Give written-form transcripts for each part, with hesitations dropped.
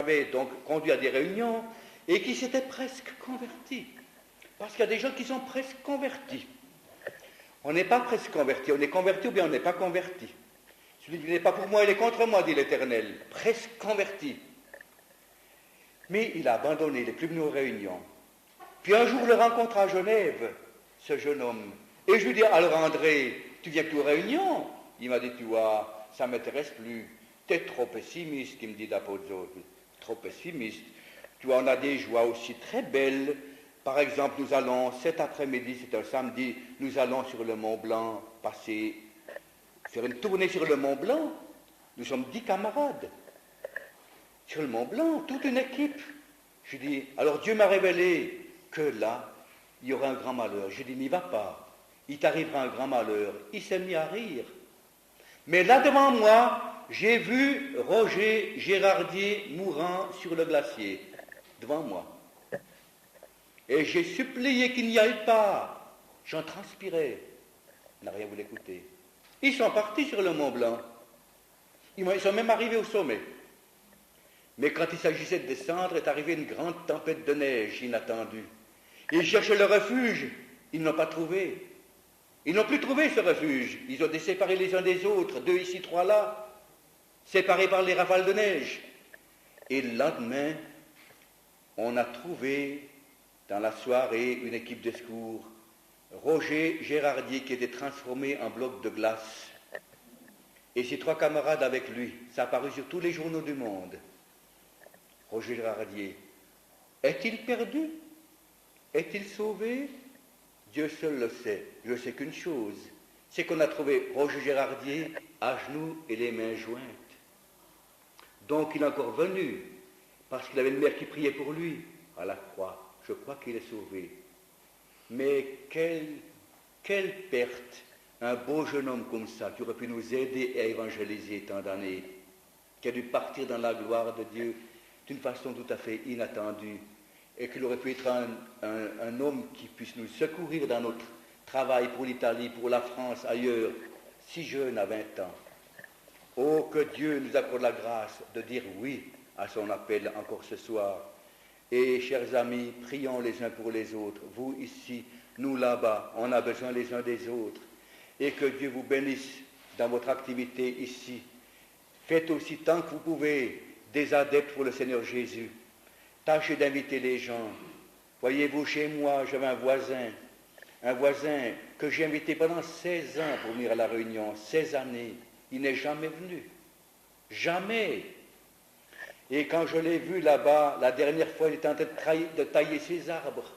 avait donc conduit à des réunions et qui s'étaient presque convertis. Parce qu'il y a des gens qui sont presque convertis. On n'est pas presque converti, on est converti ou bien on n'est pas converti. Celui qui n'est pas pour moi, il est contre moi, dit l'Éternel. Presque converti. Mais il a abandonné, il n'est plus venu aux réunions. Puis un jour, je le rencontre à Genève, ce jeune homme. Et je lui dis, alors André, tu viens plus aux réunions? Il m'a dit, tu vois, ça ne m'intéresse plus. Tu es trop pessimiste, il me dit d'Apozzo. Trop pessimiste. Tu vois, on a des joies aussi très belles. Par exemple, nous allons, cet après-midi, c'est un samedi, nous allons sur le Mont Blanc faire une tournée sur le Mont Blanc. Nous sommes 10 camarades. Sur le Mont Blanc, toute une équipe. Je dis, alors Dieu m'a révélé que là, il y aura un grand malheur. Je dis, n'y va pas. Il t'arrivera un grand malheur. Il s'est mis à rire. Mais là devant moi, j'ai vu Roger Gérardier mourant sur le glacier. Devant moi. Et j'ai supplié qu'il n'y aille pas. J'en transpirais. Il n'a rien voulu écouter. Ils sont partis sur le Mont Blanc. Ils sont même arrivés au sommet. Mais quand il s'agissait de descendre, est arrivée une grande tempête de neige inattendue. Ils cherchaient le refuge. Ils n'ont pas trouvé. Ils n'ont plus trouvé ce refuge. Ils ont été séparés les uns des autres, 2 ici, 3 là, séparés par les rafales de neige. Et le lendemain, on a trouvé dans la soirée une équipe de secours, Roger Gérardier qui était transformé en bloc de glace, et ses 3 camarades avec lui. Ça a apparu sur tous les journaux du monde. Roger Gérardier, est-il perdu? Est-il sauvé? Dieu seul le sait. Je sais qu'une chose, c'est qu'on a trouvé Roger Gérardier à genoux et les mains jointes. Donc il est encore venu, parce qu'il avait une mère qui priait pour lui à la croix. Je crois qu'il est sauvé. Mais quelle perte, un beau jeune homme comme ça, qui aurait pu nous aider à évangéliser tant d'années, qui a dû partir dans la gloire de Dieu d'une façon tout à fait inattendue, et qu'il aurait pu être un homme qui puisse nous secourir dans notre travail pour l'Italie, pour la France, ailleurs, si jeune à 20 ans. Oh, que Dieu nous accorde la grâce de dire oui à son appel encore ce soir. Et, chers amis, prions les uns pour les autres. Vous ici, nous là-bas, on a besoin les uns des autres. Et que Dieu vous bénisse dans votre activité ici. Faites aussi tant que vous pouvez des adeptes pour le Seigneur Jésus. Tâchez d'inviter les gens. Voyez-vous, chez moi, j'avais un voisin que j'ai invité pendant 16 ans pour venir à la réunion, 16 années. Il n'est jamais venu. Jamais. Et quand je l'ai vu là-bas, la dernière fois, il était en train de tailler ses arbres,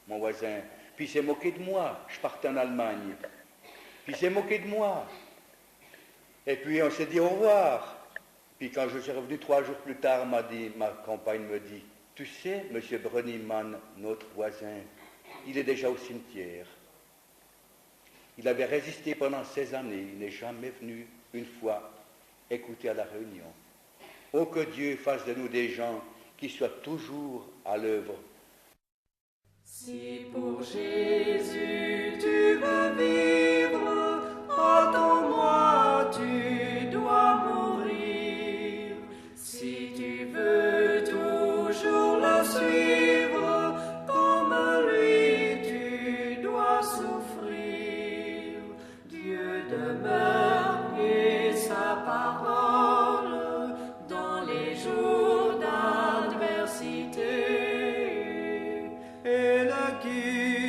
mon voisin. Puis il s'est moqué de moi. Je partais en Allemagne. Puis il s'est moqué de moi. Et puis on s'est dit au revoir. Puis quand je suis revenu 3 jours plus tard, ma compagne me dit, tu sais, monsieur Bruniman, notre voisin, il est déjà au cimetière. Il avait résisté pendant 16 années. Il n'est jamais venu une fois écouter à la réunion. Oh, que Dieu fasse de nous des gens qui soient toujours à l'œuvre. Si pour Jésus tu veux vivre, attends-moi, tu dois mourir. Si tu veux toujours le suivre, comme lui tu dois souffrir. Dieu demeure et sa parole dans les jours d'adversité. Et le qui